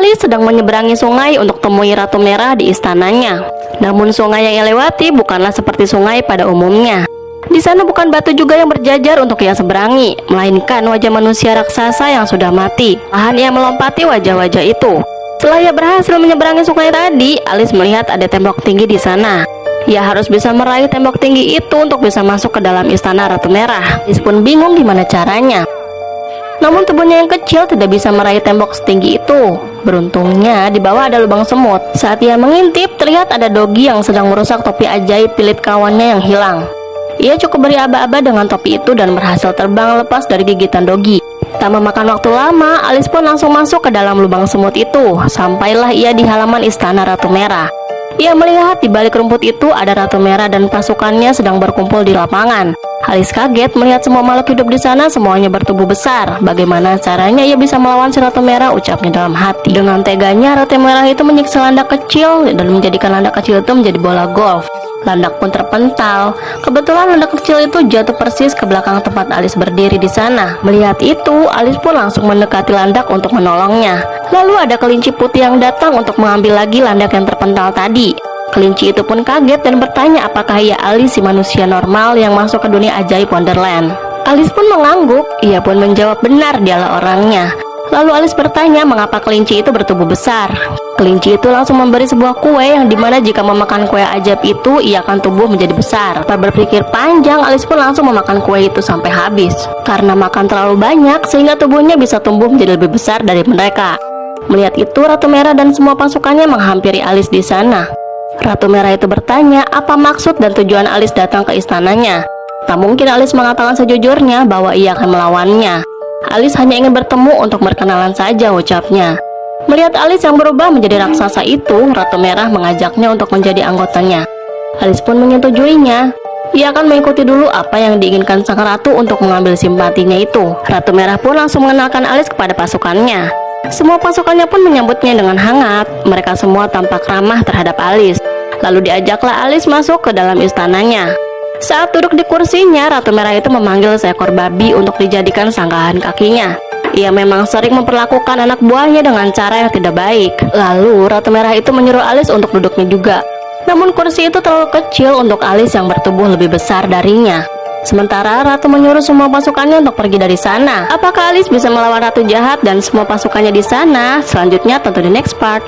Alis sedang menyeberangi sungai untuk temui Ratu Merah di istananya. Namun sungai yang ia lewati bukanlah seperti sungai pada umumnya. Di sana bukan batu juga yang berjajar untuk ia seberangi, melainkan wajah manusia raksasa yang sudah mati. Perlahan ia melompati wajah-wajah itu. Setelah ia berhasil menyeberangi sungai tadi, Alis melihat ada tembok tinggi di sana. Ia harus bisa meraih tembok tinggi itu untuk bisa masuk ke dalam istana Ratu Merah. Alis pun bingung gimana caranya. Namun tubuhnya yang kecil tidak bisa meraih tembok setinggi itu. Beruntungnya di bawah ada lubang semut. Saat ia mengintip, terlihat ada Dogi yang sedang merusak topi ajaib pilit kawannya yang hilang. Ia cukup beraba-aba dengan topi itu dan berhasil terbang lepas dari gigitan Dogi. Tak memakan waktu lama, Alis pun langsung masuk ke dalam lubang semut itu. Sampailah ia di halaman istana Ratu Merah. Ia melihat di balik rumput itu ada Ratu Merah dan pasukannya sedang berkumpul di lapangan. Alis kaget melihat semua makhluk hidup di sana semuanya bertubuh besar. Bagaimana caranya ia bisa melawan si Ratu Merah, ucapnya dalam hati. Dengan teganya Ratu Merah itu menyiksa landak kecil dan menjadikan landak kecil itu menjadi bola golf. Landak pun terpental. Kebetulan landak kecil itu jatuh persis ke belakang tempat Alis berdiri di sana. Melihat itu, Alis pun langsung mendekati landak untuk menolongnya. Lalu ada kelinci putih yang datang untuk mengambil lagi landak yang terpental tadi. Kelinci itu pun kaget dan bertanya apakah ia Alis si manusia normal yang masuk ke dunia ajaib Wonderland. Alis pun mengangguk. Ia pun menjawab benar dialah orangnya. Lalu Alis bertanya mengapa kelinci itu bertubuh besar. Kelinci itu langsung memberi sebuah kue yang dimana jika memakan kue ajaib itu ia akan tumbuh menjadi besar. Tanpa berpikir panjang, Alis pun langsung memakan kue itu sampai habis. Karena makan terlalu banyak sehingga tubuhnya bisa tumbuh menjadi lebih besar dari mereka. Melihat itu, Ratu Merah dan semua pasukannya menghampiri Alis di sana. Ratu Merah itu bertanya apa maksud dan tujuan Alis datang ke istananya. Tak mungkin Alis mengatakan sejujurnya bahwa ia akan melawannya. Alis hanya ingin bertemu untuk berkenalan saja, ucapnya. Melihat Alis yang berubah menjadi raksasa itu, Ratu Merah mengajaknya untuk menjadi anggotanya. Alis pun menyetujuinya. Ia akan mengikuti dulu apa yang diinginkan sang ratu untuk mengambil simpatinya itu. Ratu Merah pun langsung mengenalkan Alis kepada pasukannya. Semua pasukannya pun menyambutnya dengan hangat. Mereka semua tampak ramah terhadap Alis. Lalu diajaklah Alis masuk ke dalam istananya. Saat duduk di kursinya, Ratu Merah itu memanggil seekor babi untuk dijadikan sanggahan kakinya. Ia memang sering memperlakukan anak buahnya dengan cara yang tidak baik. Lalu Ratu Merah itu menyuruh Alis untuk duduknya juga. Namun kursi itu terlalu kecil untuk Alis yang bertubuh lebih besar darinya. Sementara Ratu menyuruh semua pasukannya untuk pergi dari sana. Apakah Alis bisa melawan Ratu Jahat dan semua pasukannya di sana? Selanjutnya tentu di next part.